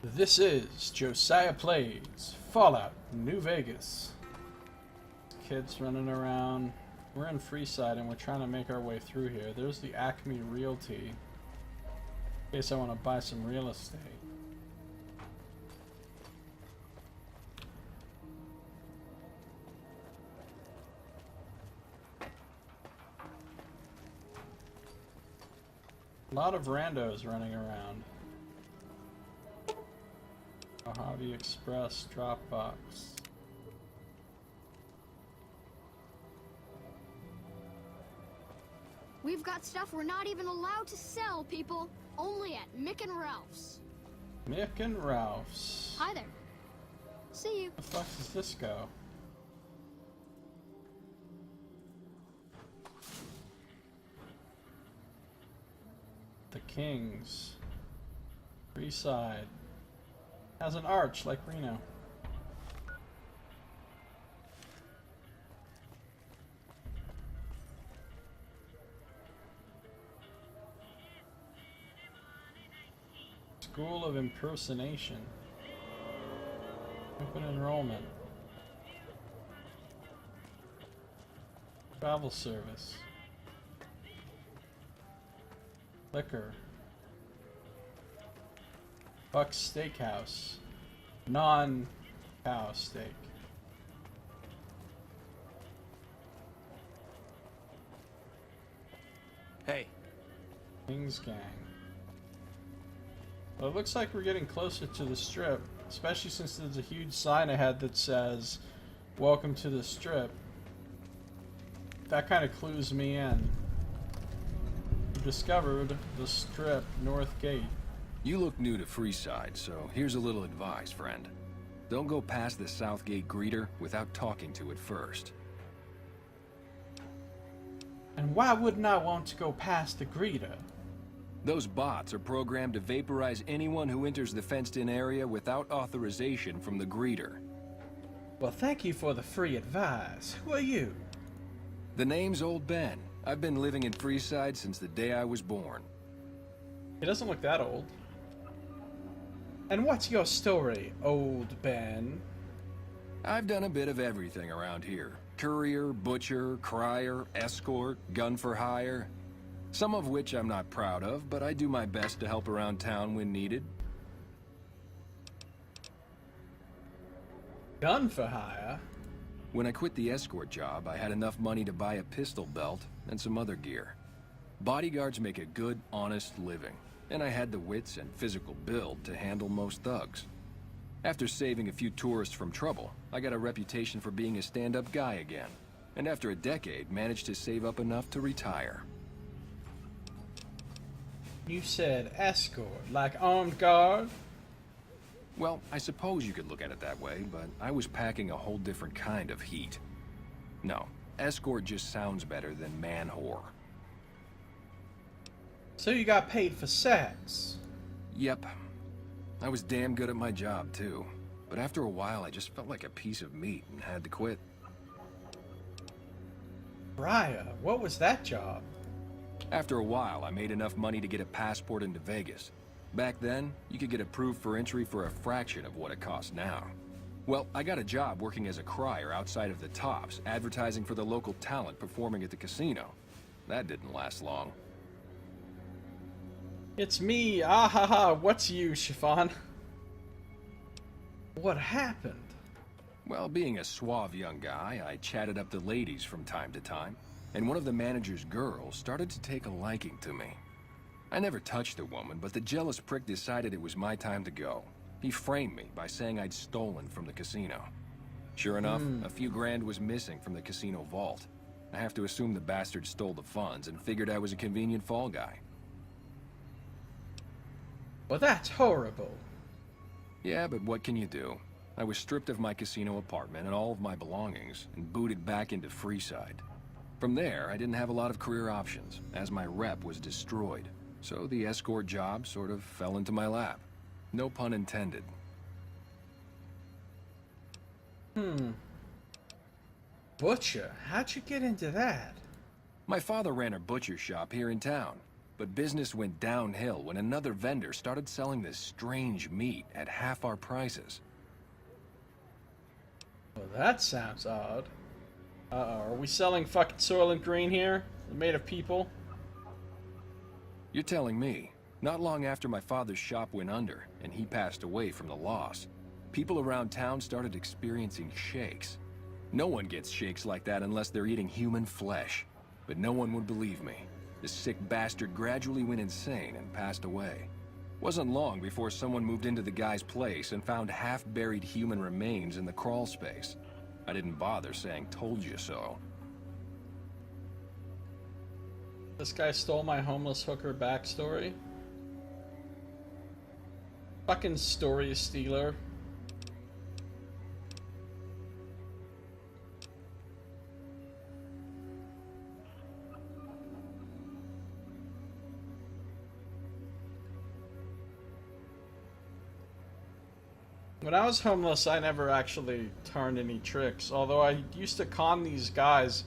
This is Josiah Plays Fallout New Vegas. Kids running around. We're in Freeside and we're trying to make our way through here. There's the Acme Realty. In case I want to buy some real estate. A lot of randos running around. Mojave Express Dropbox. We've got stuff we're not even allowed to sell, people. Only at Mick and Ralph's. Mick and Ralph's. Hi there. See you. Where the fuck does this go? The Kings. Freeside. Has an arch like Reno. School of Impersonation. Open enrollment. Travel service. Liquor. Buck's Steakhouse. Non-cow steak. Hey. King's Gang. Well, it looks like we're getting closer to the Strip, especially since there's a huge sign ahead that says, "Welcome to the Strip." That kind of clues me in. We discovered the Strip North Gate. You look new to Freeside, so here's a little advice, friend. Don't go past the Southgate greeter without talking to it first. And why wouldn't I want to go past the greeter? Those bots are programmed to vaporize anyone who enters the fenced-in area without authorization from the greeter. Well, thank you for the free advice. Who are you? The name's Old Ben. I've been living in Freeside since the day I was born. He doesn't look that old. And what's your story, Old Ben? I've done a bit of everything around here. Courier, butcher, crier, escort, gun for hire. Some of which I'm not proud of, but I do my best to help around town when needed. Gun for hire? When I quit the escort job, I had enough money to buy a pistol belt and some other gear. Bodyguards make a good, honest living, and I had the wits and physical build to handle most thugs. After saving a few tourists from trouble, I got a reputation for being a stand-up guy again, and after a decade, managed to save up enough to retire. You said escort, like armed guard? Well, I suppose you could look at it that way, but I was packing a whole different kind of heat. No, escort just sounds better than man-whore. So you got paid for sex? Yep. I was damn good at my job, too. But after a while, I just felt like a piece of meat and had to quit. Briar, what was that job? After a while, I made enough money to get a passport into Vegas. Back then, you could get approved for entry for a fraction of what it costs now. Well, I got a job working as a crier outside of the Tops, advertising for the local talent performing at the casino. That didn't last long. It's me, ah ha ha, what's you, Chiffon? What happened? Well, being a suave young guy, I chatted up the ladies from time to time, and one of the manager's girls started to take a liking to me. I never touched a woman, but the jealous prick decided it was my time to go. He framed me by saying I'd stolen from the casino. Sure enough, a few grand was missing from the casino vault. I have to assume the bastard stole the funds and figured I was a convenient fall guy. Well, that's horrible. Yeah, but what can you do? I was stripped of my casino apartment and all of my belongings and booted back into Freeside. From there, I didn't have a lot of career options, as my rep was destroyed. So the escort job sort of fell into my lap. No pun intended. Butcher, how'd you get into that? My father ran a butcher shop here in town. but business went downhill when another vendor started selling this strange meat at half our prices. Well, that sounds odd. Uh-oh, are we selling fucking Soylent Green here? Made of people? You're telling me. Not long after my father's shop went under, and he passed away from the loss, people around town started experiencing shakes. No one gets shakes like that unless they're eating human flesh. But no one would believe me. The sick bastard gradually went insane and passed away. Wasn't long before someone moved into the guy's place and found half-buried human remains in the crawl space. I didn't bother saying "told you so." This guy stole my homeless hooker backstory. Fucking story stealer. When I was homeless, I never actually turned any tricks. Although I used to con these guys.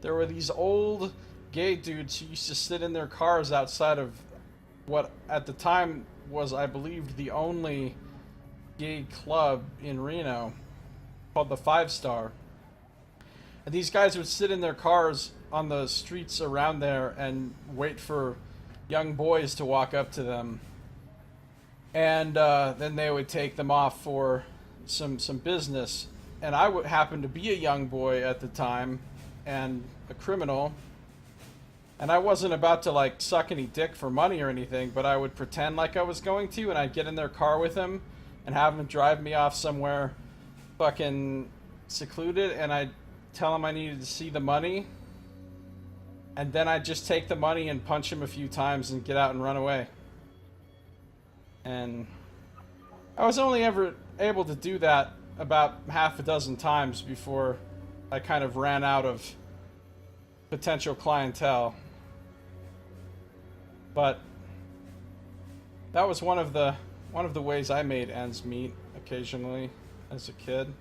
There were these old gay dudes who used to sit in their cars outside of what at the time was, I believe, the only gay club in Reno, called the 5 Star. And these guys would sit in their cars on the streets around there and wait for young boys to walk up to them. And then they would take them off for some business. And I would happen to be a young boy at the time and a criminal. And I wasn't about to like suck any dick for money or anything, but I would pretend like I was going to, and I'd get in their car with them and have them drive me off somewhere fucking secluded, and I'd tell them I needed to see the money. And then I'd just take the money and punch him a few times and get out and run away. And I was only ever able to do that about half a dozen times before I kind of ran out of potential clientele. But that was one of the ways I made ends meet occasionally as a kid.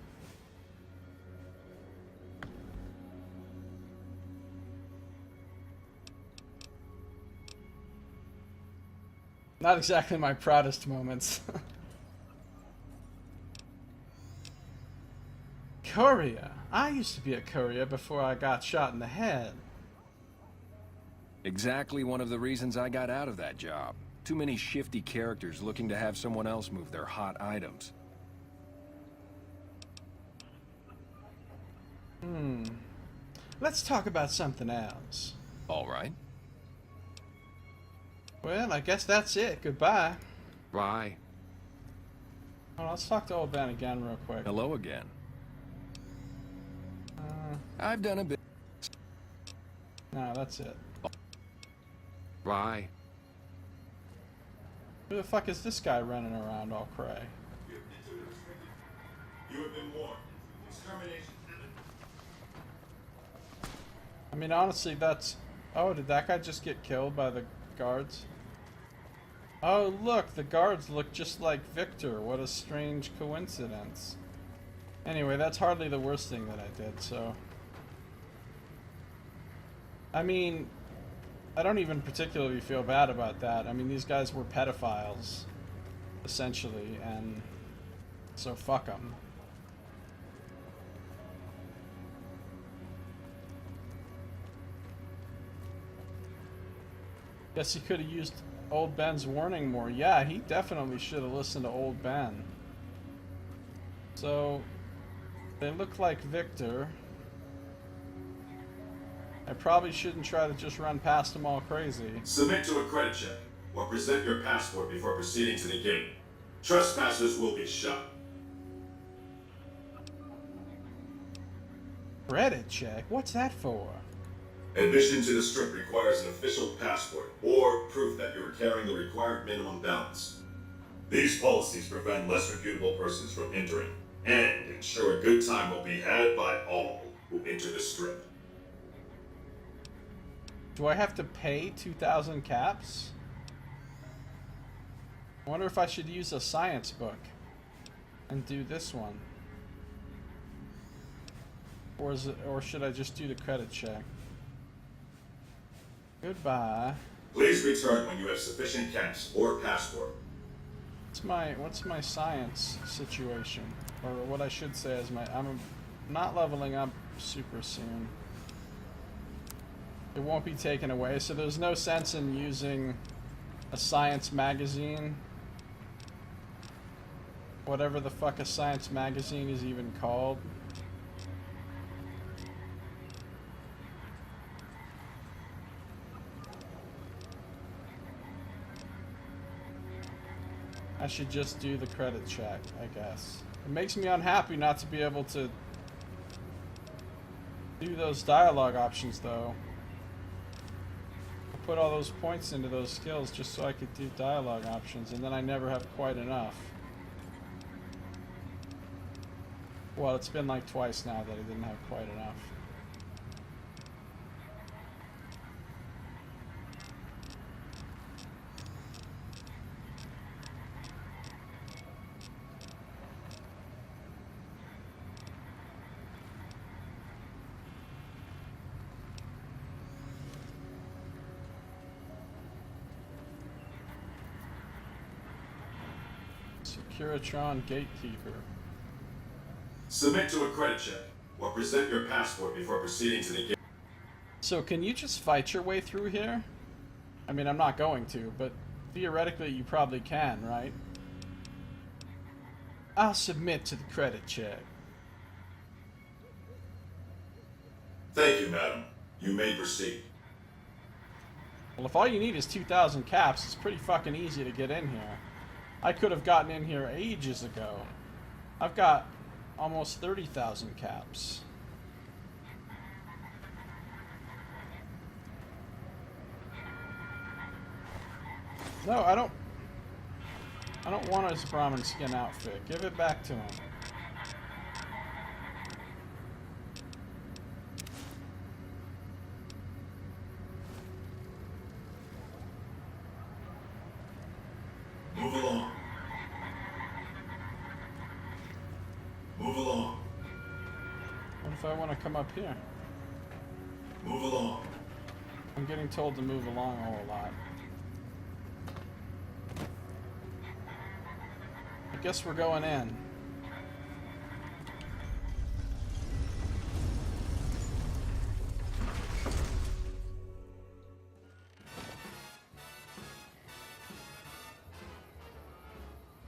Not exactly my proudest moments. Courier. I used to be a courier before I got shot in the head. Exactly one of the reasons I got out of that job. Too many shifty characters looking to have someone else move their hot items. Let's talk about something else. All right. Well, I guess that's it. Goodbye. Bye. Oh, let's talk to old Ben again real quick. Hello again. I've done a bit. No, that's it. Bye. Who the fuck is this guy running around all cray? You have been warned. Extermination. I mean, honestly, that's... Oh, did that guy just get killed by the guards? Oh, look, the guards look just like Victor. What a strange coincidence. Anyway, that's hardly the worst thing that I did, so... I mean, I don't even particularly feel bad about that. I mean, these guys were pedophiles, essentially, and so fuck them. Guess he could have used old Ben's warning more. Yeah, he definitely should have listened to old Ben. So, they look like Victor. I probably shouldn't try to just run past them all crazy. Submit to a credit check or present your passport before proceeding to the gate. Trespassers will be shot. Credit check? What's that for? Admission to the strip requires an official passport or proof that you are carrying the required minimum balance. These policies prevent less reputable persons from entering and ensure a good time will be had by all who enter the strip. Do I have to pay 2,000 caps? I wonder if I should use a science book and do this one. Or should I just do the credit check? Goodbye. Please return when you have sufficient cash or passport. What's my science situation? Or what I should say is I'm not leveling up super soon. It won't be taken away, so there's no sense in using a science magazine. Whatever the fuck a science magazine is even called. I should just do the credit check, I guess. It makes me unhappy not to be able to do those dialogue options, though. I put all those points into those skills just so I could do dialogue options, and then I never have quite enough. Well, it's been like twice now that I didn't have quite enough. Securitron Gatekeeper. Submit to a credit check, or present your passport before proceeding to the gate. So can you just fight your way through here? I mean, I'm not going to, but theoretically you probably can, right? I'll submit to the credit check. Thank you, madam. You may proceed. Well, if all you need is 2,000 caps, it's pretty fucking easy to get in here. I could have gotten in here ages ago. I've got almost 30,000 caps. No, I don't want his Brahmin skin outfit. Give it back to him. Move along. Move along. What if I want to come up here? Move along. I'm getting told to move along a whole lot. I guess we're going in.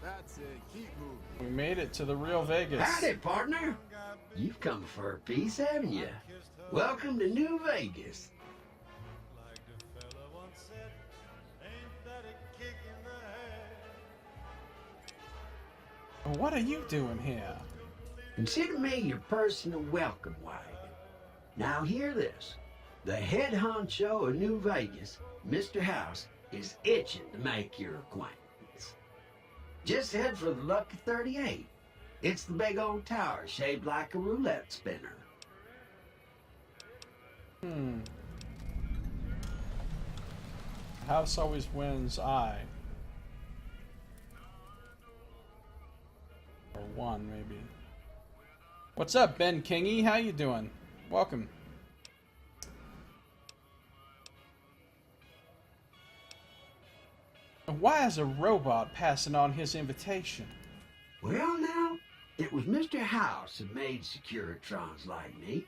That's it. Keep moving. We made it to the real Vegas. Howdy, partner. You've come for a piece, haven't you? Welcome to New Vegas. What are you doing here? Consider me your personal welcome wagon. Now hear this. The head honcho of New Vegas, Mr. House, is itching to make your acquaintance. Just head for the Lucky 38. It's the big old tower shaped like a roulette spinner. House always wins I. Or one, maybe. What's up, Ben Kingy? How you doing? Welcome. Why is a robot passing on his invitation? Well, now, it was Mr. House who made Securitrons like me.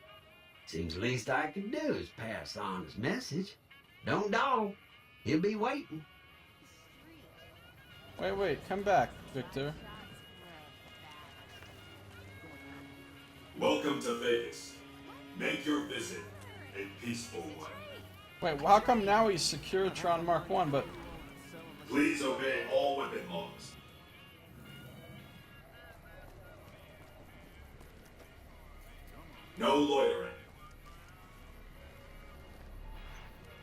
Seems the least I can do is pass on his message. Don't dawdle. He'll be waiting. Wait, come back, Victor. Welcome to Vegas. Make your visit a peaceful one. Wait, well, how come now he's Securitron Mark 1, but... Please obey all weapon laws. No loitering.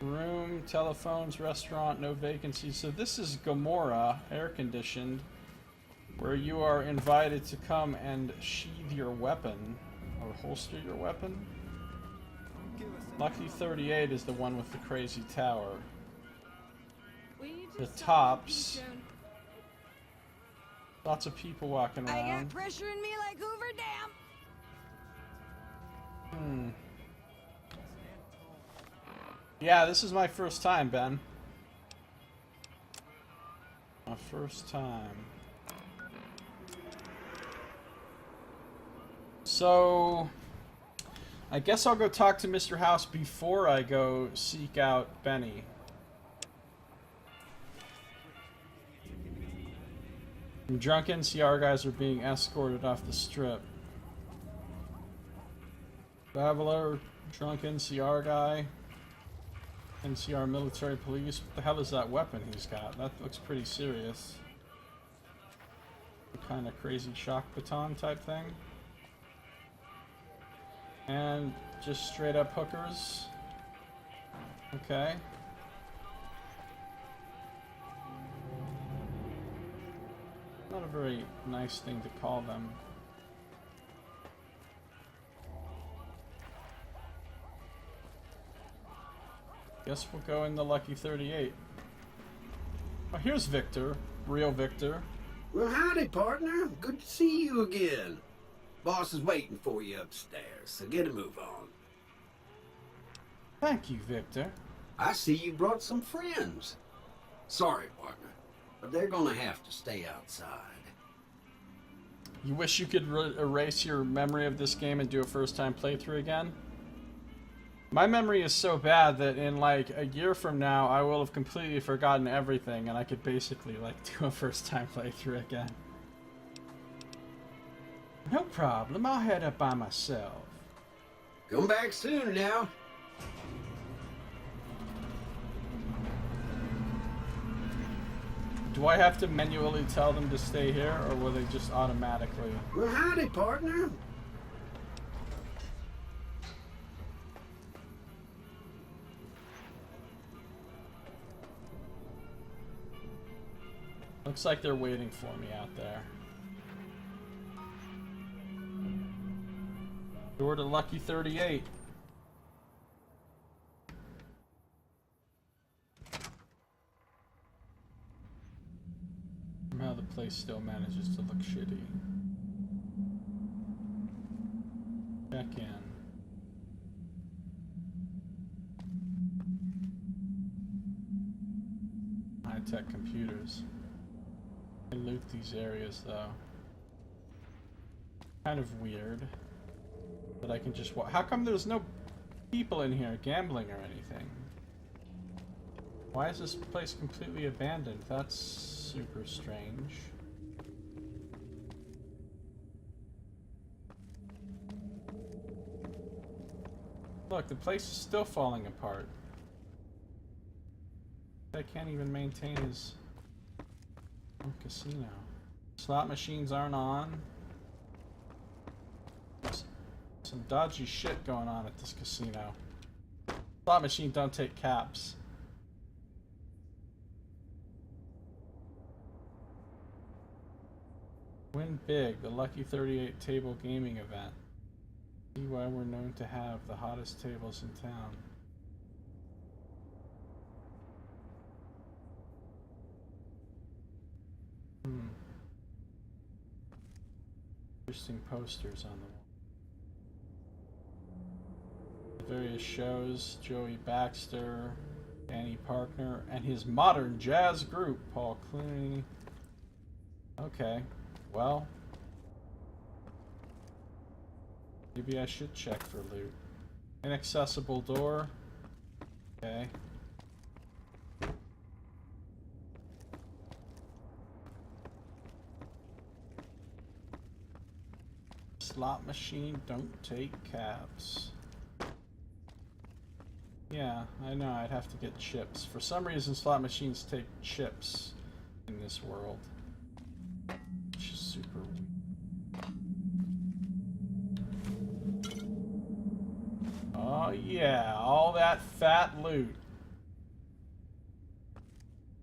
Room, telephones, restaurant, no vacancies. So this is Gomorrah, air-conditioned, where you are invited to come and sheathe your weapon, or holster your weapon. Lucky 38 is the one with the crazy tower. The tops. Lots of people walking I got around. pressure in me like Hoover Dam. Yeah, this is my first time, Ben. My first time. So, I guess I'll go talk to Mr. House before I go seek out Benny. Some drunk NCR guys are being escorted off the strip. Traveler, drunk NCR guy, NCR military police. What the hell is that weapon he's got? That looks pretty serious. A kind of crazy shock baton type thing. And just straight up hookers. Okay. Not a very nice thing to call them. Guess we'll go in the Lucky 38. Oh, here's Victor. Real Victor. Well, howdy, partner. Good to see you again. Boss is waiting for you upstairs, so get a move on. Thank you, Victor. I see you brought some friends. Sorry, partner, but they're gonna have to stay outside. You wish you could erase your memory of this game and do a first-time playthrough again? My memory is so bad that in like a year from now, I will have completely forgotten everything, and I could basically like do a first-time playthrough again. No problem, I'll head up by myself. Come back soon now. Do I have to manually tell them to stay here, or will they just automatically? Well, howdy, partner. Looks like they're waiting for me out there. Door to Lucky 38. Somehow the place still manages to look shitty. Check in. High-tech computers. I can loot these areas though. Kind of weird that I can just walk. How come there's no people in here gambling or anything? Why is this place completely abandoned? That's super strange. Look, the place is still falling apart. I can't even maintain his casino. Slot machines aren't on. Some dodgy shit going on at this casino. Slot machine don't take caps. Win big, the Lucky 38 table gaming event. See why we're known to have the hottest tables in town. Interesting posters on the wall. Various shows, Joey Baxter, Danny Parkner, and his modern jazz group, Paul Clooney. Okay, well, maybe I should check for loot. Inaccessible door. Okay. Slot machine don't take caps. Yeah, I know, I'd have to get chips. For some reason, slot machines take chips in this world. Which is super weird. Oh yeah, all that fat loot.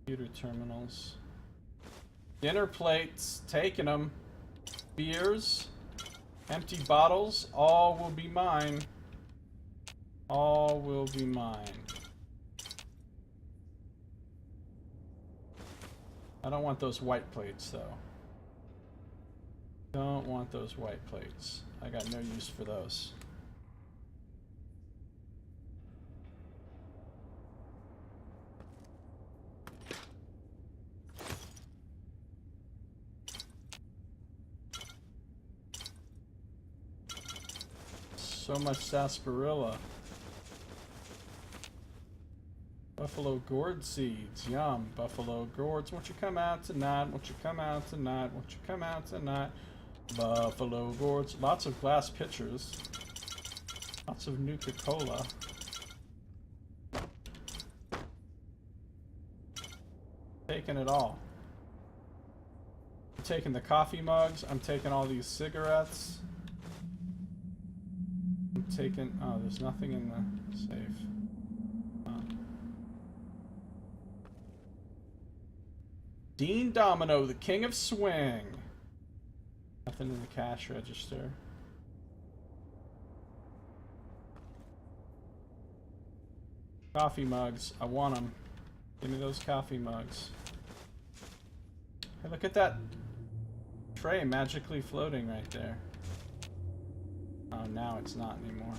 Computer terminals. Dinner plates, taking them. Beers. Empty bottles, all will be mine. All will be mine. I don't want those white plates, though. Don't want those white plates. I got no use for those. So much sarsaparilla. Buffalo gourd seeds, yum. Buffalo gourds, won't you come out tonight? Won't you come out tonight? Won't you come out tonight? Buffalo gourds. Lots of glass pitchers. Lots of Nuka-Cola. Taking it all. I'm taking the coffee mugs. I'm taking all these cigarettes. I'm taking... Oh, there's nothing in the safe. Dean Domino, the king of swing. Nothing in the cash register. Coffee mugs. I want them. Give me those coffee mugs. Hey, look at that tray magically floating right there. Oh, now it's not anymore.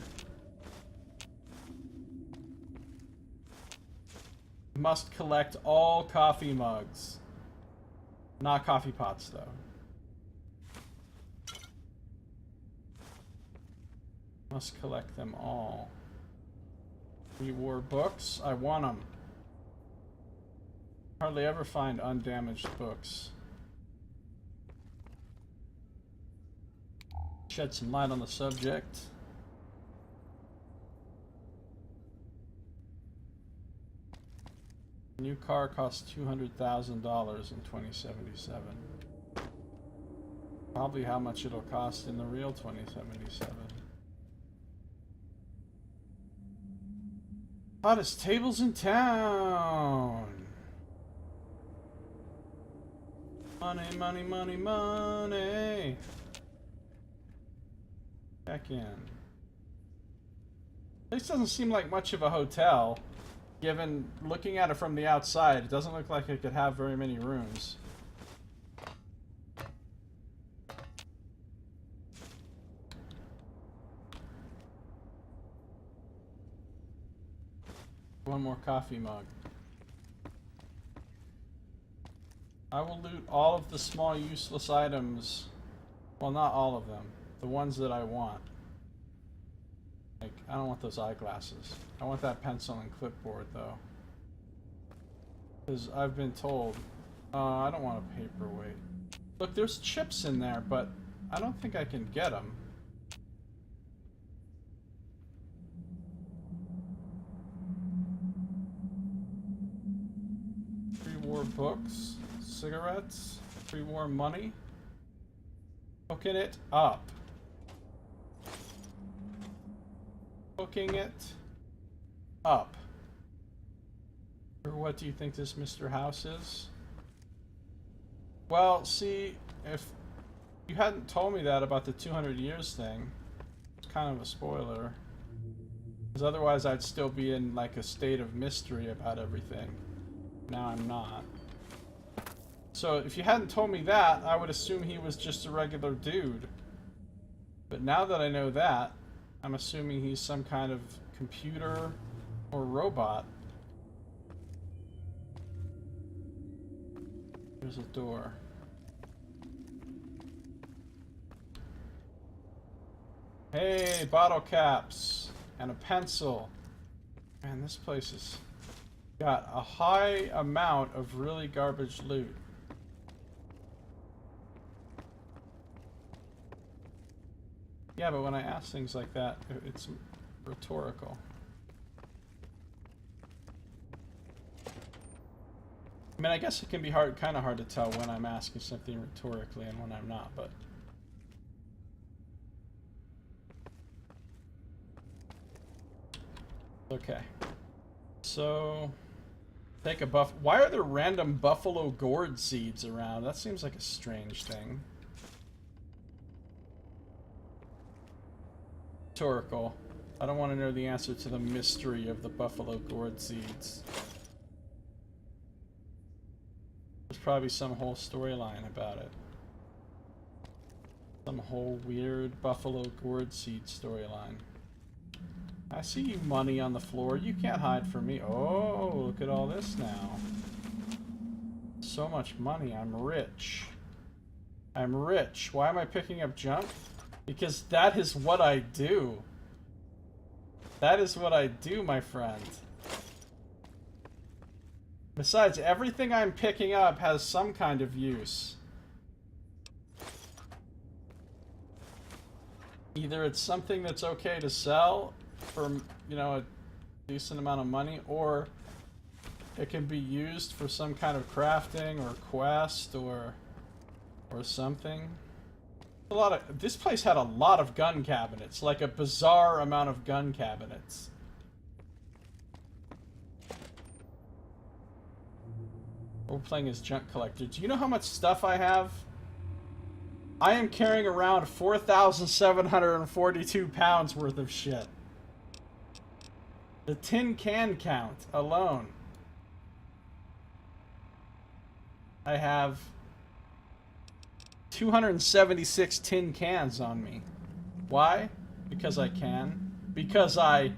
Must collect all coffee mugs. Not coffee pots, though. Must collect them all. Pre-war books? I want them. Hardly ever find undamaged books. Shed some light on the subject. New car costs $200,000 in 2077. Probably how much it'll cost in the real 2077. Hottest tables in town. Money, money, money, money. Back in. This doesn't seem like much of a hotel. Given looking at it from the outside, it doesn't look like it could have very many rooms. One more coffee mug. I will loot all of the small useless items. Well, not all of them. The ones that I want. Like, I don't want those eyeglasses. I want that pencil and clipboard, though. Because I've been told... I don't want a paperweight. Look, there's chips in there, but I don't think I can get them. Pre-war books, cigarettes, pre-war money. Hooking it up. Hooking it up. Or what do you think this Mr. House is? Well, see, if you hadn't told me that about the 200 years thing, it's kind of a spoiler. Because otherwise I'd still be in like a state of mystery about everything. Now I'm not. So if you hadn't told me that, I would assume he was just a regular dude. But now that I know that, I'm assuming he's some kind of computer or robot. There's a door. Hey, bottle caps and a pencil. Man, this place has got a high amount of really garbage loot. Yeah, but when I ask things like that, it's rhetorical. I mean, I guess it can be kind of hard to tell when I'm asking something rhetorically and when I'm not, but... Okay. So... Take a buff... Why are there random buffalo gourd seeds around? That seems like a strange thing. Rhetorical. I don't want to know the answer to the mystery of the buffalo gourd seeds. There's probably some whole storyline about it. Some whole weird buffalo gourd seed storyline. I see you, money on the floor. You can't hide from me. Oh, look at all this now. So much money. I'm rich. I'm rich. Why am I picking up junk? Because that is what I do. That is what I do, my friend. Besides, everything I'm picking up has some kind of use. Either it's something that's okay to sell for, you know, a decent amount of money, or it can be used for some kind of crafting or quest or something. This place had a lot of gun cabinets, like a bizarre amount of gun cabinets. We're playing as junk collector. Do you know how much stuff I have? I am carrying around 4,742 pounds worth of shit. The tin can count alone. I have 276 tin cans on me. Why? Because I can. Because I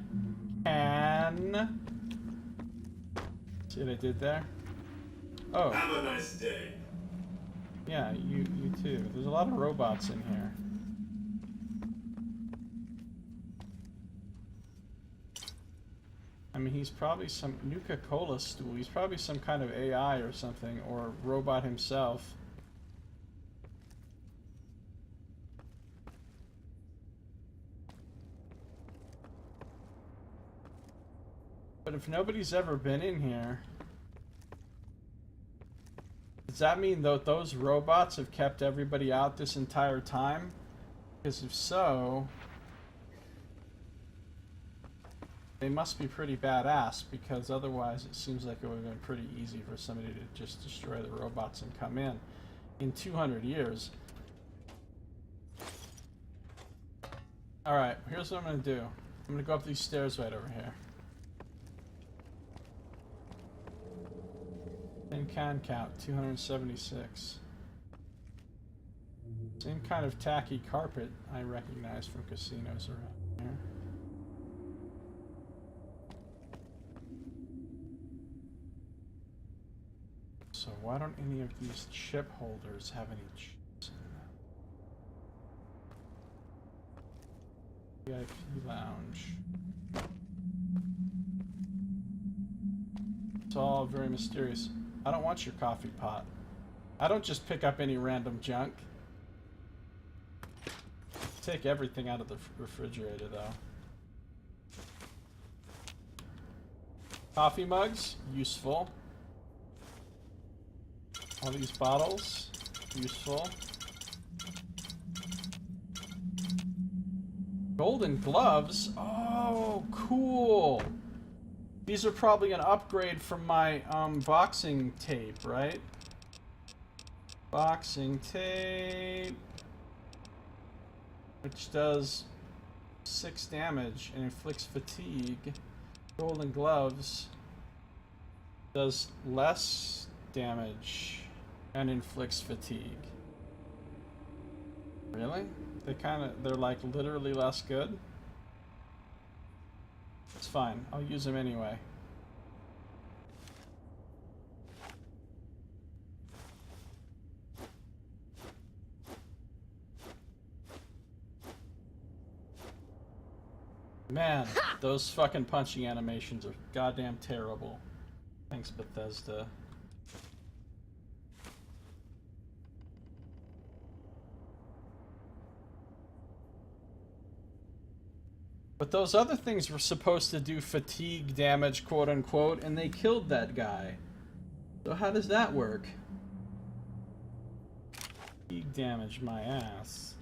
can. See what I did there? Oh. Have a nice day. Yeah, you too. There's a lot of robots in here. I mean, he's probably some Nuka-Cola stool. He's probably some kind of AI or something, or robot himself. But if nobody's ever been in here, does that mean that those robots have kept everybody out this entire time? Because if so, they must be pretty badass, because otherwise it seems like it would have been pretty easy for somebody to just destroy the robots and come in 200 years. Alright, here's what I'm going to do. I'm going to go up these stairs right over here. And can count 276. Same kind of tacky carpet I recognize from casinos around here. So why don't any of these chip holders have any chips in them? VIP lounge. It's all very mysterious. I don't want your coffee pot. I don't just pick up any random junk. Take everything out of the refrigerator, though. Coffee mugs, useful. All these bottles, useful. Golden gloves? Oh, cool! These are probably an upgrade from my boxing tape, right? Boxing tape, which does 6 damage and inflicts fatigue. Golden gloves does less damage and inflicts fatigue. Really? They're like literally less good? It's fine. I'll use them anyway. Man, those fucking punching animations are goddamn terrible. Thanks, Bethesda. But those other things were supposed to do fatigue damage, quote unquote, and they killed that guy. So how does that work? Fatigue damage my ass.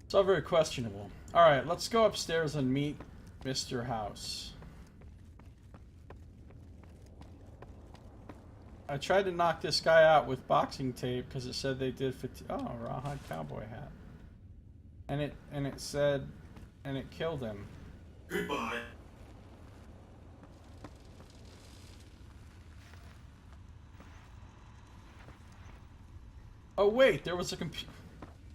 It's all very questionable. Alright, let's go upstairs and meet Mr. House. I tried to knock this guy out with boxing tape because it said they did oh, rawhide cowboy hat. And it said, and it killed him. Goodbye. Oh wait, there was a computer.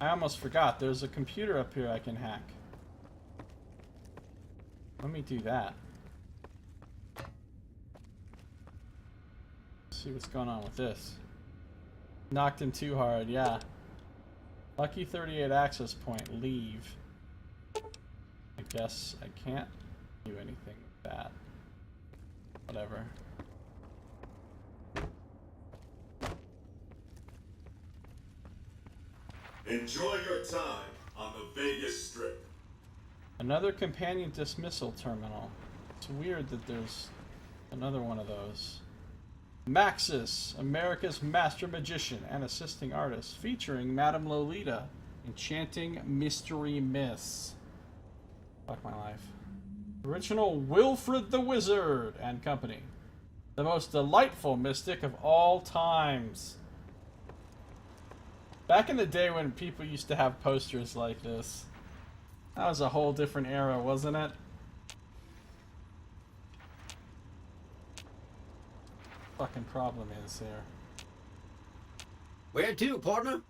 I almost forgot. There's a computer up here I can hack. Let me do that. See what's going on with this. Knocked him too hard, yeah. Lucky 38 access point, leave. I guess I can't do anything with that. Whatever. Enjoy your time on the Vegas Strip. Another companion dismissal terminal. It's weird that there's another one of those. Maxis, America's master magician and assisting artist, featuring Madame Lolita, enchanting mystery myths. Fuck my life. Original Wilfred the Wizard and Company. The most delightful mystic of all times. Back in the day when people used to have posters like this. That was a whole different era, wasn't it? Fucking problem is here. Where to, partner?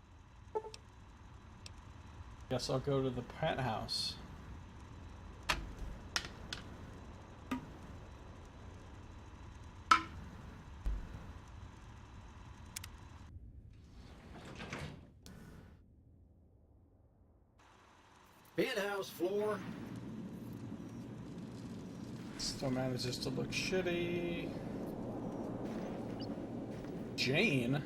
Guess I'll go to the penthouse. Penthouse floor. Still manages to look shitty. Jane?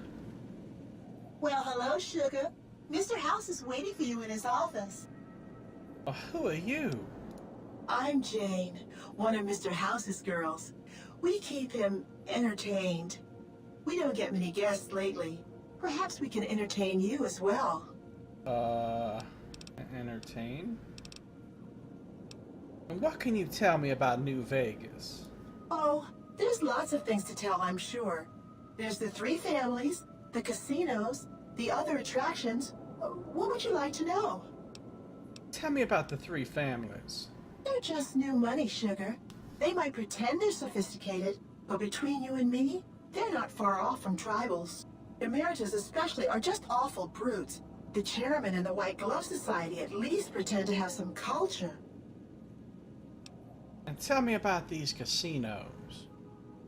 Well, hello, Sugar. Mr. House is waiting for you in his office. Who are you? I'm Jane, one of Mr. House's girls. We keep him entertained. We don't get many guests lately. Perhaps we can entertain you as well. Entertain? And what can you tell me about New Vegas? Oh, there's lots of things to tell, I'm sure. There's the 3 families, the casinos, the other attractions. What would you like to know? Tell me about the 3 families. They're just new money, Sugar. They might pretend they're sophisticated, but between you and me, they're not far off from tribals. Emeritus especially are just awful brutes. The chairman and the White Glove Society at least pretend to have some culture. And tell me about these casinos.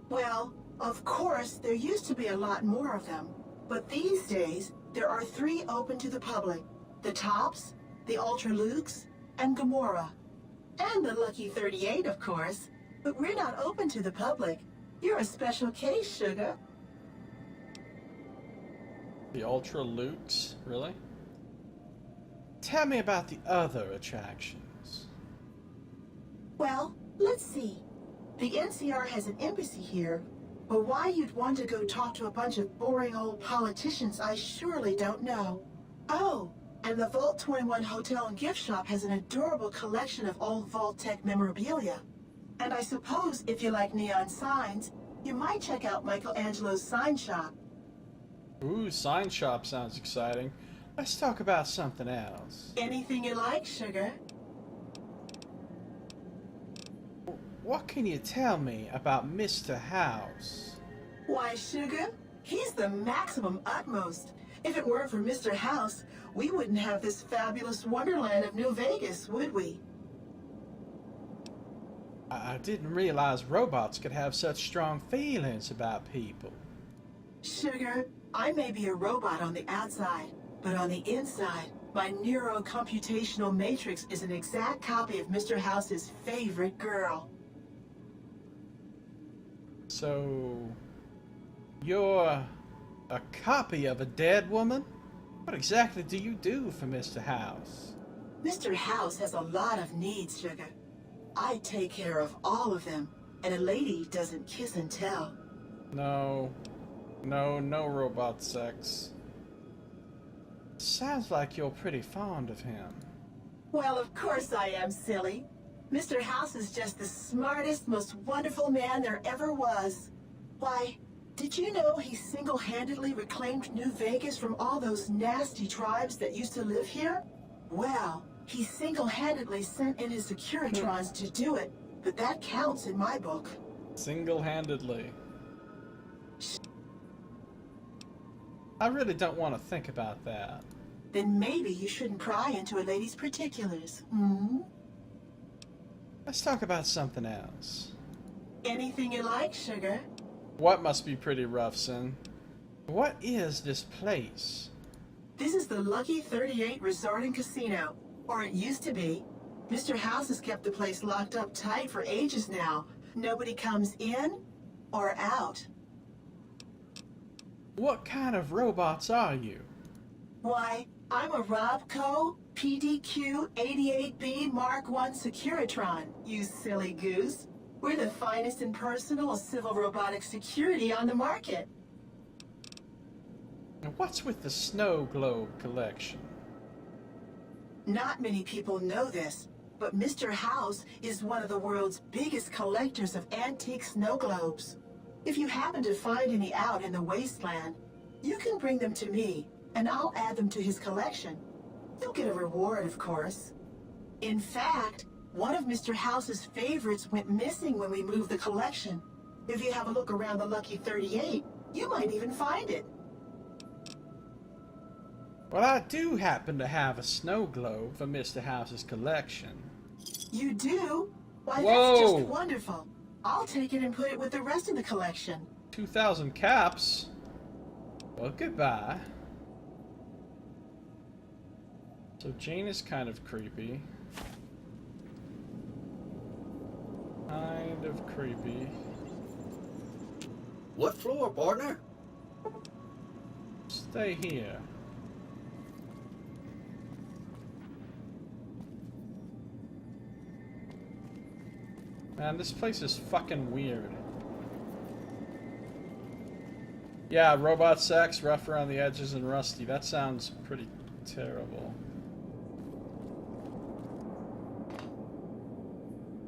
Well, of course, there used to be a lot more of them. But these days, there are 3 open to the public. The Tops, the Ultra Lukes, and Gamora. And the Lucky 38, of course. But we're not open to the public. You're a special case, Sugar. The Ultra Lukes? Really? Tell me about the other attractions. Well, let's see. The NCR has an embassy here, but why you'd want to go talk to a bunch of boring old politicians, I surely don't know. Oh, and the Vault 21 Hotel and Gift Shop has an adorable collection of old Vault-Tec memorabilia. And I suppose if you like neon signs, you might check out Michelangelo's sign shop. Ooh, sign shop sounds exciting. Let's talk about something else. Anything you like, Sugar. What can you tell me about Mr. House? Why, Sugar, he's the maximum utmost. If it weren't for Mr. House, we wouldn't have this fabulous wonderland of New Vegas, would we? I didn't realize robots could have such strong feelings about people. Sugar, I may be a robot on the outside, but on the inside, my neurocomputational matrix is an exact copy of Mr. House's favorite girl. So, you're a copy of a dead woman? What exactly do you do for Mr. House? Mr. House has a lot of needs, Sugar. I take care of all of them, and a lady doesn't kiss and tell. No robot sex. Sounds like you're pretty fond of him. Well, of course I am, silly. Mr. House is just the smartest, most wonderful man there ever was. Why, did you know he single-handedly reclaimed New Vegas from all those nasty tribes that used to live here? Well, he single-handedly sent in his Securitrons to do it, but that counts in my book. Single-handedly. I really don't want to think about that. Then maybe you shouldn't pry into a lady's particulars, hmm? Let's talk about something else. Anything you like, Sugar. What must be pretty rough, Sin? What is this place? This is the Lucky 38 Resort and Casino, or it used to be. Mr. House has kept the place locked up tight for ages now. Nobody comes in or out. What kind of robots are you? Why, I'm a Robco PDQ 88B Mark I Securitron, you silly goose. We're the finest in personal civil robotic security on the market. And what's with the snow globe collection? Not many people know this, but Mr. House is one of the world's biggest collectors of antique snow globes. If you happen to find any out in the wasteland, you can bring them to me, and I'll add them to his collection. You'll get a reward, of course. In fact, one of Mr. House's favorites went missing when we moved the collection. If you have a look around the Lucky 38, you might even find it. Well, I do happen to have a snow globe for Mr. House's collection. You do? Why, Whoa. that's just wonderful. I'll take it and put it with the rest of the collection. 2,000 caps? Well, goodbye. So Jane is kind of creepy. Kind of creepy. What floor, partner? Stay here. Man, this place is fucking weird. Yeah, robot sex, rough around the edges and rusty. That sounds pretty terrible.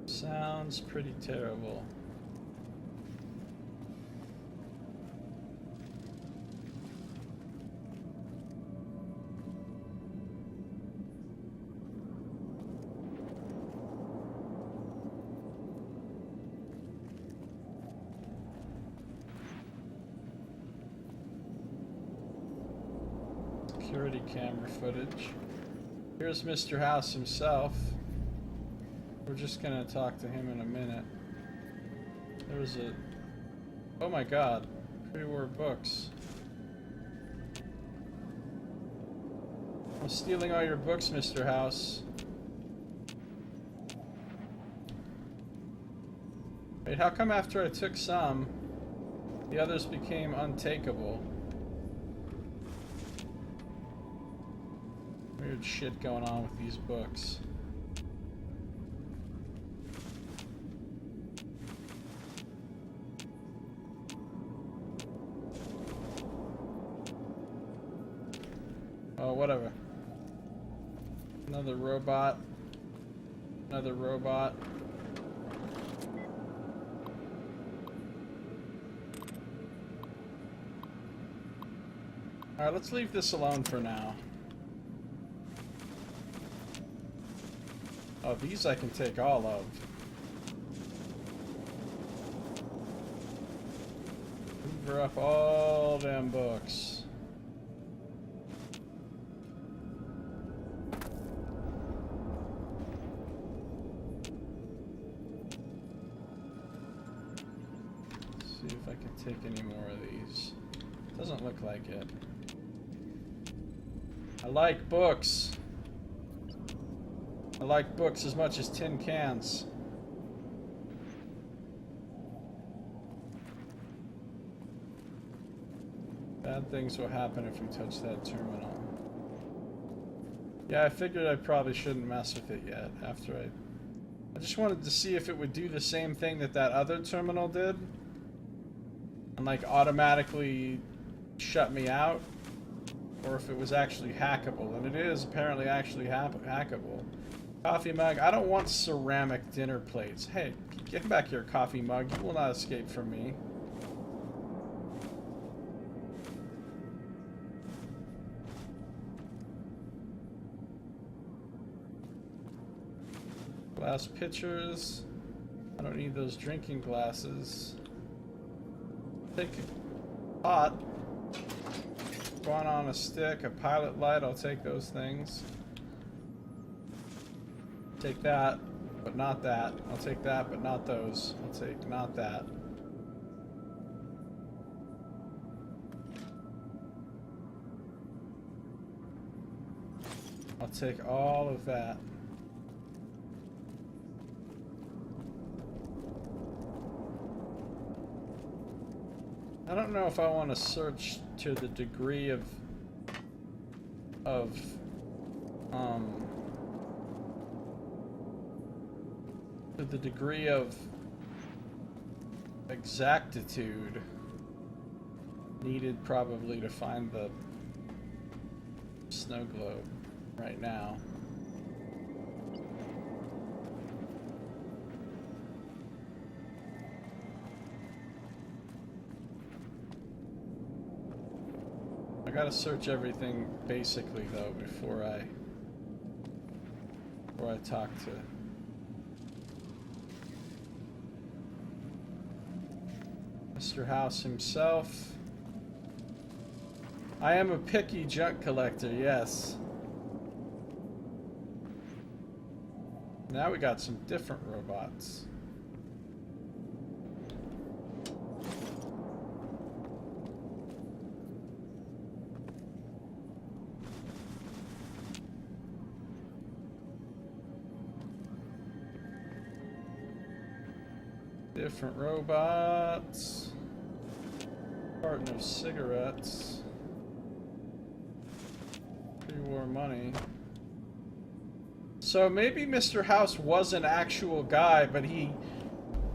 Sounds pretty terrible. Security camera footage. Here's Mr. House himself. We're just gonna talk to him in a minute. There's a... Oh my god. Pre-war books. I'm stealing all your books, Mr. House. Wait, how come after I took some, the others became untakeable? Weird shit going on with these books. Oh, whatever. Another robot. Another robot. Alright, let's leave this alone for now. Oh, these I can take all of. Hoover up all them books. See if I can take any more of these. Doesn't look like it. I like books. I like books as much as tin cans. Bad things will happen if you touch that terminal. Yeah, I figured I probably shouldn't mess with it yet after I just wanted to see if it would do the same thing that that other terminal did. And like automatically shut me out. Or if it was actually hackable. And it is apparently actually hackable. Coffee mug. I don't want ceramic dinner plates. Hey, get back here, coffee mug. You will not escape from me. Glass pitchers. I don't need those drinking glasses. Take a pot. One on a stick, a pilot light. I'll take those things. Take that, but not that. I'll take that, but not those. I'll take not that. I'll take all of that. I don't know if I want to search to the degree of to the degree of exactitude needed probably to find the snow globe right now. I gotta search everything basically though before I talk to Mr. House himself. I am a picky junk collector, yes. Now we got some different robots. Different robots. Carton of cigarettes. Pre-war money. So maybe Mr. House was an actual guy, but he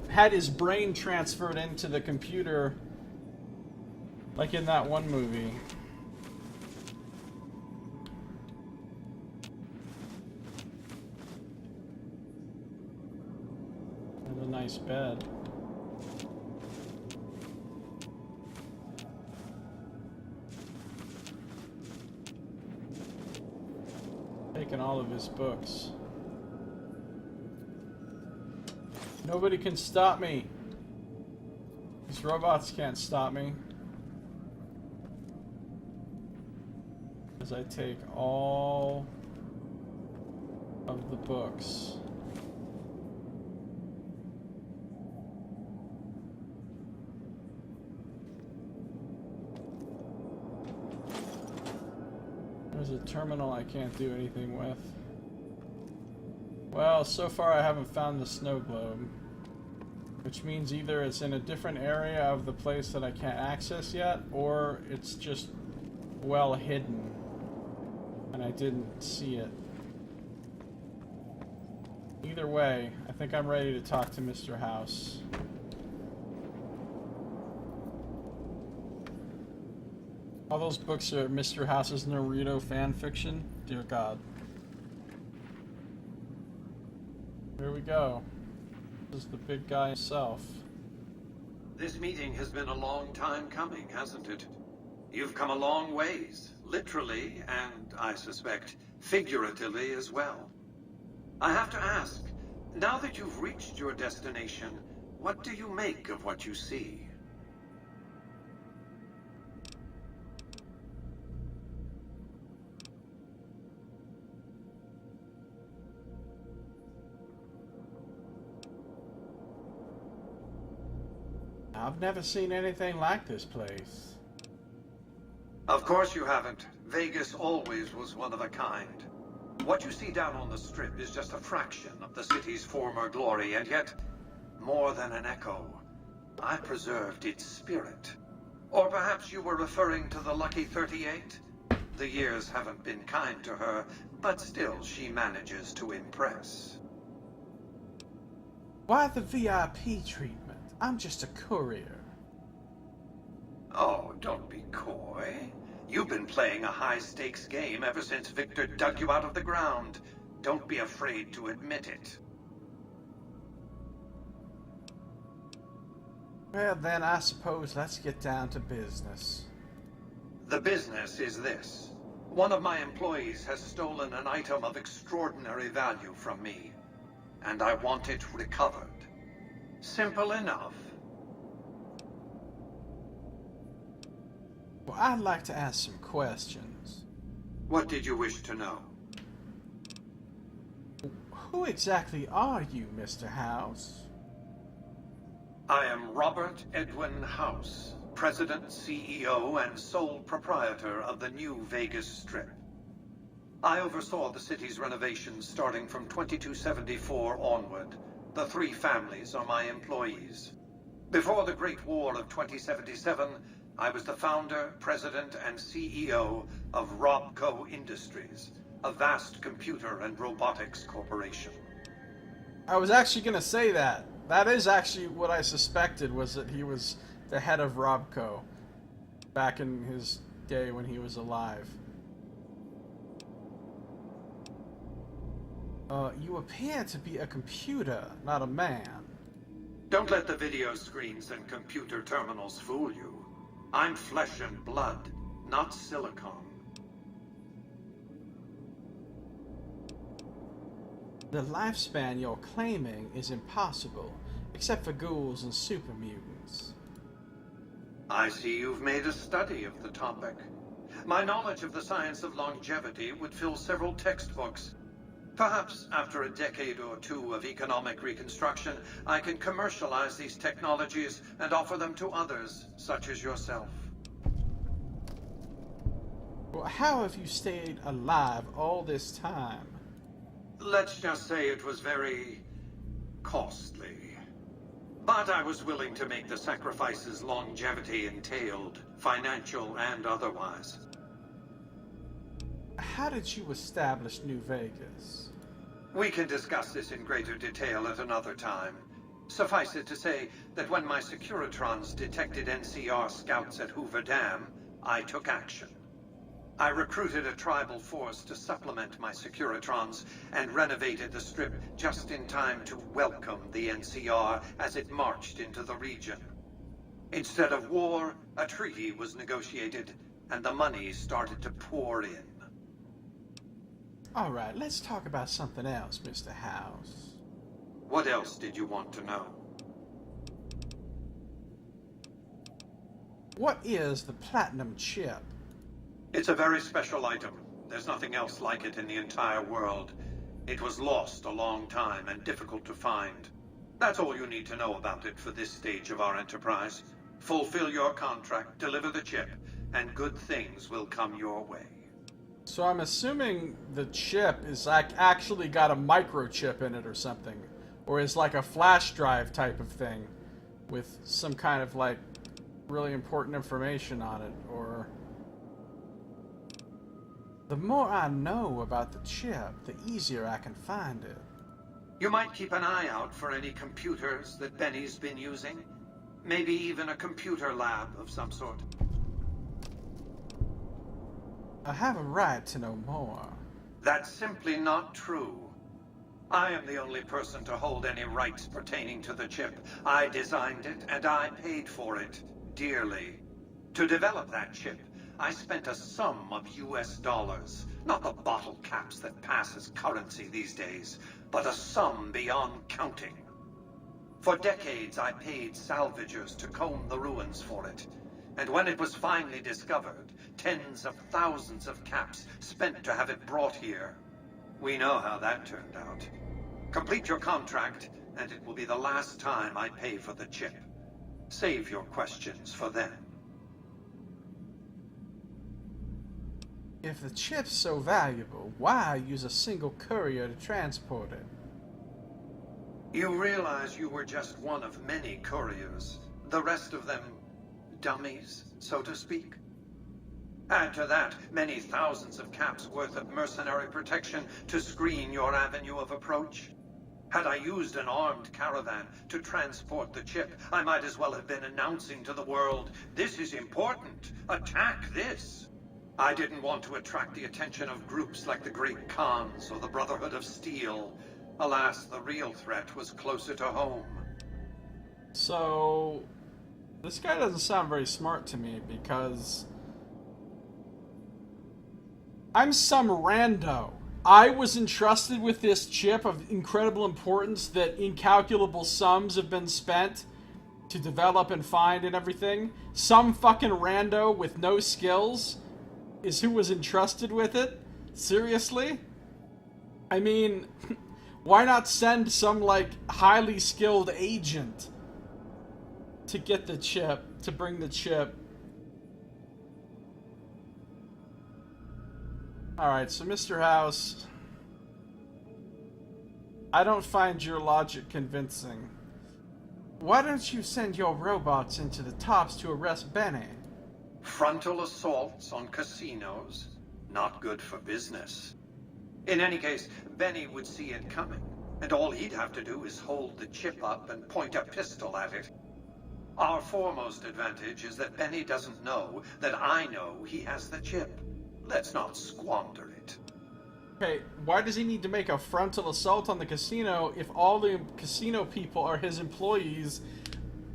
had his brain transferred into the computer, like in that one movie. And a nice bed. Taking all of his books. Nobody can stop me. These robots can't stop me. As I take all of the books. There's a terminal I can't do anything with. Well, so far I haven't found the snow globe. Which means either it's in a different area of the place that I can't access yet, or it's just well hidden and I didn't see it. Either way, I think I'm ready to talk to Mr. House. All those books are Mr. House's Naruto fan fiction? Dear God. Here we go. This is the big guy himself. This meeting has been a long time coming, hasn't it? You've come a long ways, literally, and I suspect figuratively as well. I have to ask, now that you've reached your destination, what do you make of what you see? I've never seen anything like this place. Of course you haven't. Vegas always was one of a kind. What you see down on the Strip is just a fraction of the city's former glory, and yet, more than an echo, I preserved its spirit. Or perhaps you were referring to the Lucky 38? The years haven't been kind to her, but still she manages to impress. Why the VIP treatment? I'm just a courier. Oh, don't be coy. You've been playing a high-stakes game ever since Victor dug you out of the ground. Don't be afraid to admit it. Well, then I suppose let's get down to business. The business is this. One of my employees has stolen an item of extraordinary value from me, and I want it recovered. Simple enough. Well, I'd like to ask some questions. What did you wish to know? Who exactly are you, Mr. House? I am Robert Edwin House, President, CEO, and sole proprietor of the new Vegas Strip. I oversaw the city's renovations starting from 2274 onward. The 3 families are my employees. Before the Great War of 2077, I was the founder, president, and CEO of Robco Industries, a vast computer and robotics corporation. I was actually going to say that. That is actually what I suspected, was that he was the head of Robco back in his day when he was alive. You appear to be a computer, not a man. Don't let the video screens and computer terminals fool you. I'm flesh and blood, not silicon. The lifespan you're claiming is impossible, except for ghouls and super mutants. I see you've made a study of the topic. My knowledge of the science of longevity would fill several textbooks. Perhaps after a decade or 2 of economic reconstruction, I can commercialize these technologies and offer them to others, such as yourself. Well, how have you stayed alive all this time? Let's just say it was very costly. But I was willing to make the sacrifices longevity entailed, financial and otherwise. How did you establish New Vegas? We can discuss this in greater detail at another time. Suffice it to say that when my Securitrons detected NCR scouts at Hoover Dam, I took action. I recruited a tribal force to supplement my Securitrons and renovated the Strip just in time to welcome the NCR as it marched into the region. Instead of war, a treaty was negotiated, and the money started to pour in. Alright, let's talk about something else, Mr. House. What else did you want to know? What is the Platinum Chip? It's a very special item. There's nothing else like it in the entire world. It was lost a long time and difficult to find. That's all you need to know about it for this stage of our enterprise. Fulfill your contract, deliver the chip, and good things will come your way. So I'm assuming the chip is like actually got a microchip in it or something. Or is like a flash drive type of thing with some kind of like really important information on it. Or the more I know about the chip, the easier I can find it. You might keep an eye out for any computers that Benny's been using. Maybe even a computer lab of some sort. I have a right to know more. That's simply not true. I am the only person to hold any rights pertaining to the chip. I designed it, and I paid for it, dearly. To develop that chip, I spent a sum of US dollars. Not the bottle caps that pass as currency these days, but a sum beyond counting. For decades, I paid salvagers to comb the ruins for it. And when it was finally discovered, tens of thousands of caps spent to have it brought here. We know how that turned out. Complete your contract, and it will be the last time I pay for the chip. Save your questions for then. If the chip's so valuable, why use a single courier to transport it? You realize you were just one of many couriers. The rest of them, dummies, so to speak. Add to that many thousands of caps worth of mercenary protection to screen your avenue of approach. Had I used an armed caravan to transport the chip, I might as well have been announcing to the world, "This is important. Attack this." I didn't want to attract the attention of groups like the Great Khans or the Brotherhood of Steel. Alas, the real threat was closer to home. So, this guy doesn't sound very smart to me because I'm some rando. I was entrusted with this chip of incredible importance that incalculable sums have been spent to develop and find and everything. Some fucking rando with no skills is who was entrusted with it? Seriously? I mean, why not send some, like, highly skilled agent to get the chip, to bring the chip? Alright, so Mr. House, I don't find your logic convincing. Why don't you send your robots into the tops to arrest Benny? Frontal assaults on casinos? Not good for business. In any case, Benny would see it coming, and all he'd have to do is hold the chip up and point a pistol at it. Our foremost advantage is that Benny doesn't know that I know he has the chip. Let's not squander it. Okay, why does he need to make a frontal assault on the casino if all the casino people are his employees?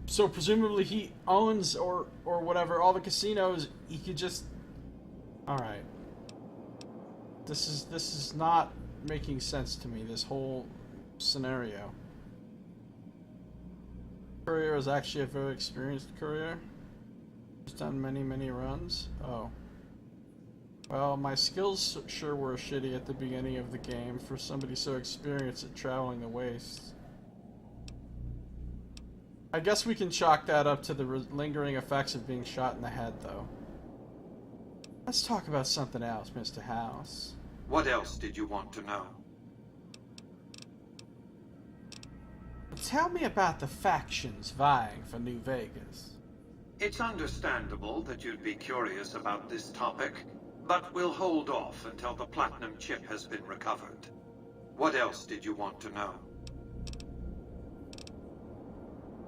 So presumably he owns or whatever all the casinos. He could just. All right. This is not making sense to me. This whole scenario. Courier is actually a very experienced courier. He's done many runs. Oh. Well, my skills sure were shitty at the beginning of the game for somebody so experienced at traveling the wastes. I guess we can chalk that up to the lingering effects of being shot in the head, though. Let's talk about something else, Mr. House. What else did you want to know? Tell me about the factions vying for New Vegas. It's understandable that you'd be curious about this topic, but we'll hold off until the platinum chip has been recovered. What else did you want to know?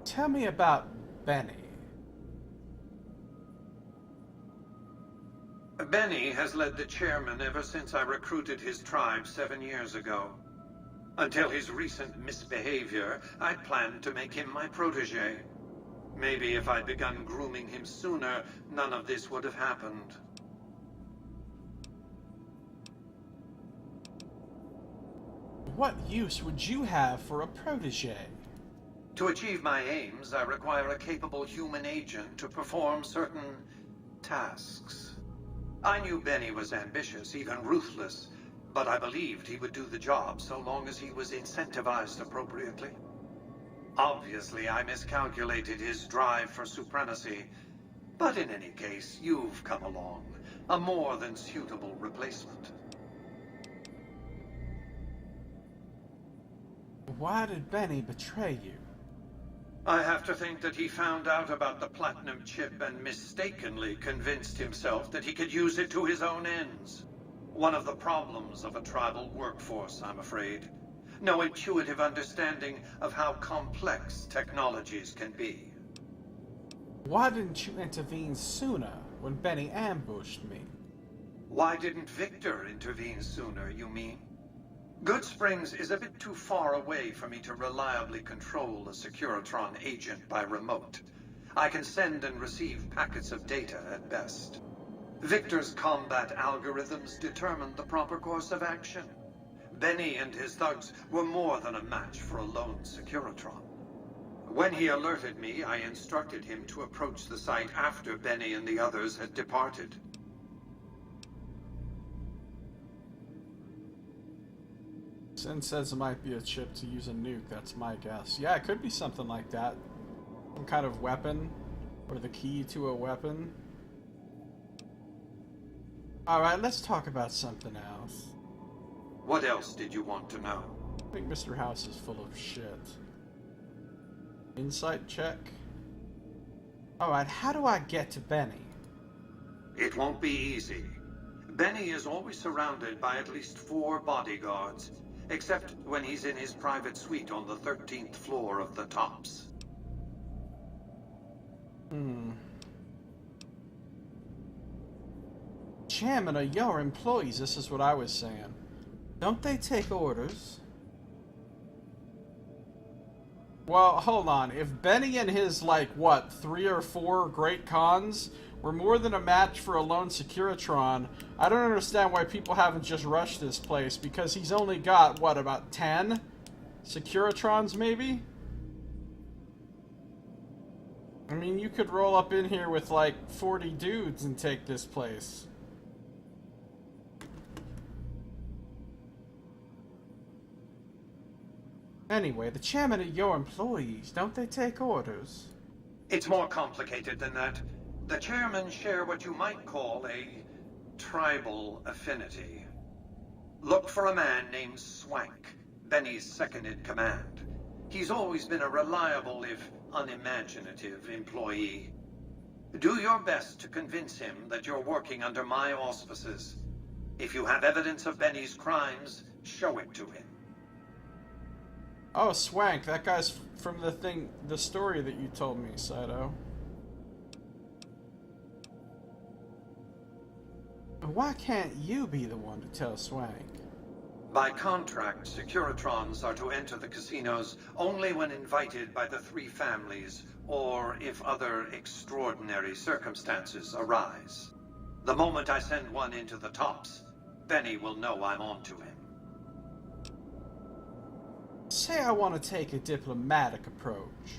Tell me about Benny. Benny has led the chairman ever since I recruited his tribe 7 years ago. Until his recent misbehavior, I'd planned to make him my protege. Maybe if I'd begun grooming him sooner, none of this would have happened. What use would you have for a protege? To achieve my aims, I require a capable human agent to perform certain tasks. I knew Benny was ambitious, even ruthless, but I believed he would do the job so long as he was incentivized appropriately. Obviously, I miscalculated his drive for supremacy, but in any case, you've come along, a more than suitable replacement. Why did Benny betray you? I have to think that he found out about the platinum chip and mistakenly convinced himself that he could use it to his own ends. One of the problems of a tribal workforce, I'm afraid. No intuitive understanding of how complex technologies can be. Why didn't you intervene sooner when Benny ambushed me? Why didn't Victor intervene sooner, you mean? Good Springs is a bit too far away for me to reliably control a Securitron agent by remote. I can send and receive packets of data at best. Victor's combat algorithms determined the proper course of action. Benny and his thugs were more than a match for a lone Securitron. When he alerted me, I instructed him to approach the site after Benny and the others had departed. Sin says it might be a chip to use a nuke, that's my guess. Yeah, it could be something like that. Some kind of weapon, or the key to a weapon. Alright, let's talk about something else. What else did you want to know? I think Mr. House is full of shit. Insight check. Alright, how do I get to Benny? It won't be easy. Benny is always surrounded by at least 4 bodyguards, except when he's in his private suite on the 13th floor of the Tops. Chairman, are your employees? This is what I was saying. Don't they take orders? Well, hold on. If Benny and his, like, what, 3 or 4 great cons were more than a match for a lone Securitron, I don't understand why people haven't just rushed this place, because he's only got, what, about 10 Securitrons, maybe? I mean, you could roll up in here with, like, 40 dudes and take this place. Anyway, the chairman are your employees. Don't they take orders? It's more complicated than that. The chairmen share what you might call a tribal affinity. Look for a man named Swank, Benny's second-in-command. He's always been a reliable, if unimaginative, employee. Do your best to convince him that you're working under my auspices. If you have evidence of Benny's crimes, show it to him. Oh, Swank, that guy's from the story that you told me, Saito. Why can't you be the one to tell Swank? By contract, Securitrons are to enter the casinos only when invited by the three families, or if other extraordinary circumstances arise. The moment I send one into the tops, Benny will know I'm on to him. Say I want to take a diplomatic approach.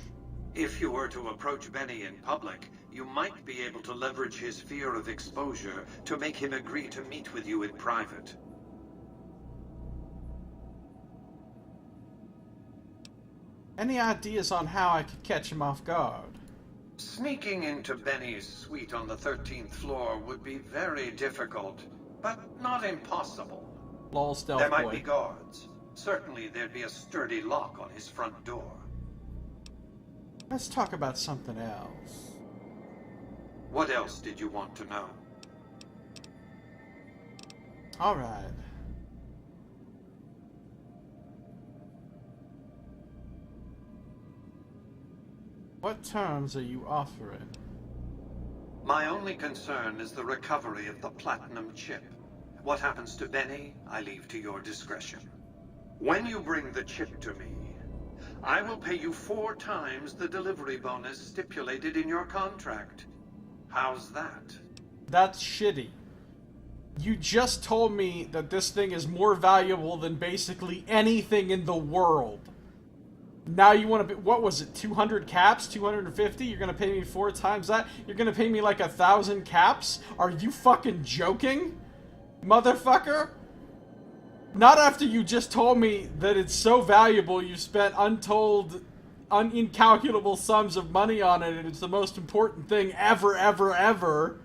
If you were to approach Benny in public, you might be able to leverage his fear of exposure to make him agree to meet with you in private. Any ideas on how I could catch him off guard? Sneaking into Benny's suite on the 13th floor would be very difficult, but not impossible. Lol, stealth There might boy. be guards. Certainly there'd be a sturdy lock on his front door. Let's talk about something else. What else did you want to know? Alright. What terms are you offering? My only concern is the recovery of the platinum chip. What happens to Benny, I leave to your discretion. When you bring the chip to me, I will pay you 4 times the delivery bonus stipulated in your contract. How's that? That's shitty. You just told me that this thing is more valuable than basically anything in the world. Now you want to be, what was it, 200 caps? 250? You're going to pay me 4 times that? You're going to pay me like 1,000 caps? Are you fucking joking? Motherfucker? Not after you just told me that it's so valuable you spent incalculable sums of money on it and it's the most important thing ever, ever, ever.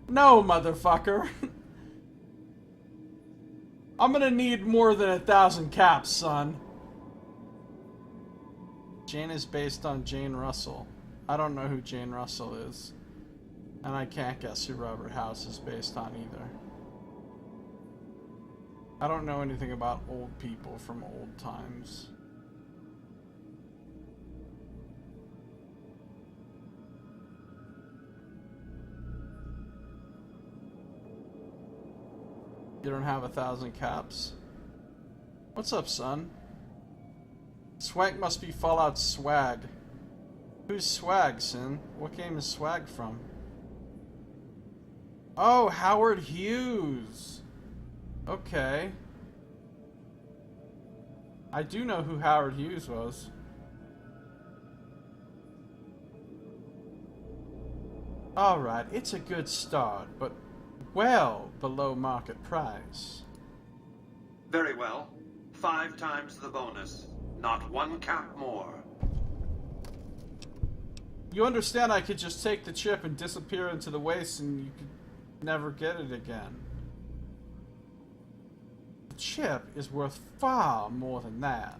No, motherfucker. I'm gonna need more than 1,000 caps, son. Jane is based on Jane Russell. I don't know who Jane Russell is. And I can't guess who Robert House is based on either. I don't know anything about old people from old times. You don't have 1,000 caps? What's up, son? Swag must be Fallout Swag. Who's Swag, Sin? What game is Swag from? Oh, Howard Hughes! Okay. I do know who Howard Hughes was. Alright, it's a good start, but well below market price. Very well. 5 times the bonus. Not 1 cap more. You understand I could just take the chip and disappear into the waste and you could never get it again. The chip is worth far more than that.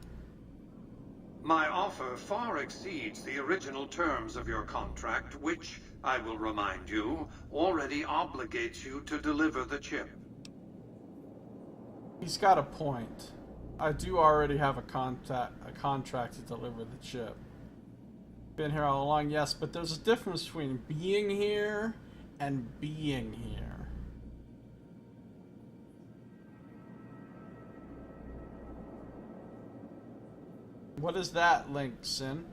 My offer far exceeds the original terms of your contract, which, I will remind you, already obligates you to deliver the chip. He's got a point. I do already have a contract to deliver the chip. Been here all along, yes, but there's a difference between being here and being here. What is that, Link, Sin?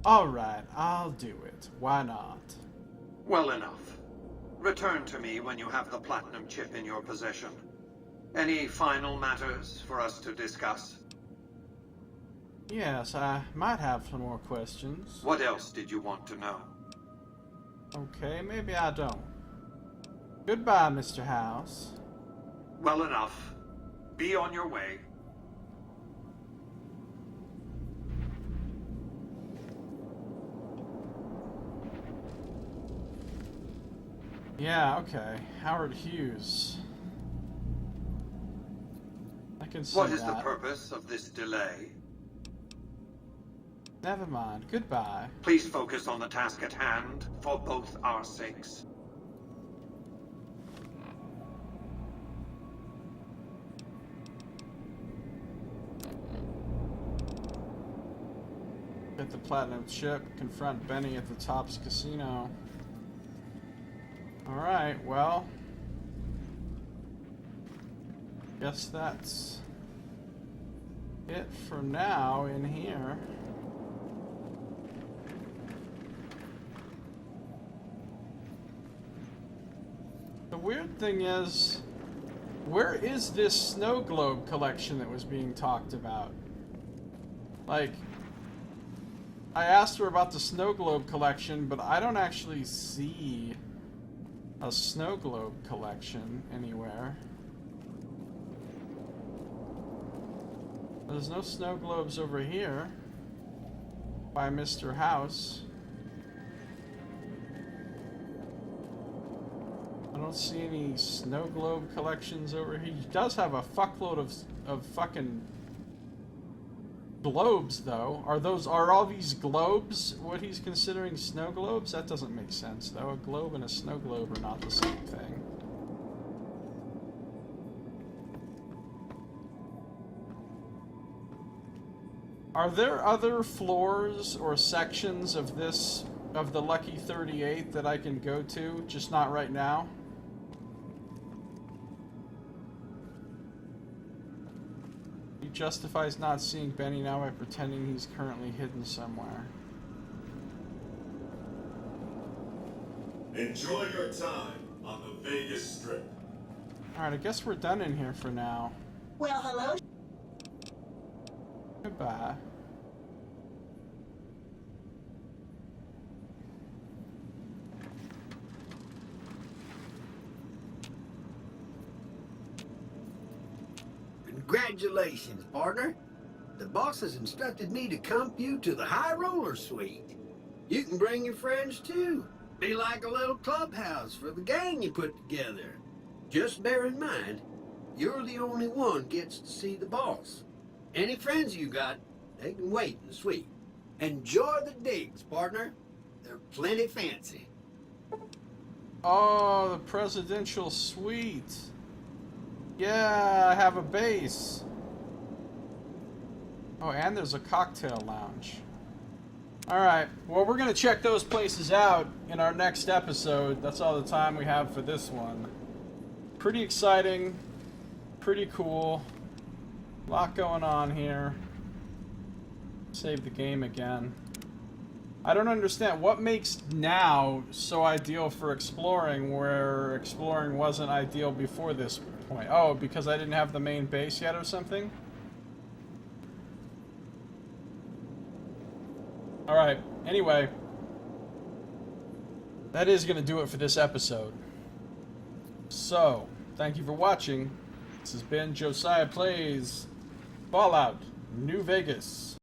Alright, I'll do it. Why not? Well enough. Return to me when you have the platinum chip in your possession. Any final matters for us to discuss? Yes, I might have some more questions. What else did you want to know? Okay, maybe I don't. Goodbye, Mr. House. Well enough. Be on your way. Yeah, okay. Howard Hughes. I can see What is that. the purpose of this delay? Never mind. Goodbye. Please focus on the task at hand, for both our sakes. Get the platinum chip. Confront Benny at the Tops Casino. Alright, well. Guess that's it for now in here. The weird thing is, where is this snow globe collection that was being talked about? Like, I asked her about the snow globe collection, but I don't actually see a snow globe collection anywhere. There's no snow globes over here by Mr. House. I don't see any snow globe collections over here. He does have a fuckload of fucking globes, though. Are all these globes what he's considering snow globes? That doesn't make sense, though. A globe and a snow globe are not the same thing. Are there other floors or sections of the Lucky 38 that I can go to, just not right now? He justifies not seeing Benny now by pretending he's currently hidden somewhere. Enjoy your time on the Vegas Strip. Alright, I guess we're done in here for now. Well, hello. Goodbye. Congratulations, partner. The boss has instructed me to comp you to the High Roller Suite. You can bring your friends too. Be like a little clubhouse for the gang you put together. Just bear in mind, you're the only one gets to see the boss. Any friends you got, they can wait in the suite. Enjoy the digs, partner. They're plenty fancy. Oh, the presidential suite. Yeah, I have a base. Oh, and there's a cocktail lounge. Alright, well, we're going to check those places out in our next episode. That's all the time we have for this one. Pretty exciting. Pretty cool. A lot going on here. Save the game again. I don't understand. What makes now so ideal for exploring where exploring wasn't ideal before this point? Oh, because I didn't have the main base yet or something? Alright, anyway. That is going to do it for this episode. So, thank you for watching. This has been Josiah Plays Fallout New Vegas.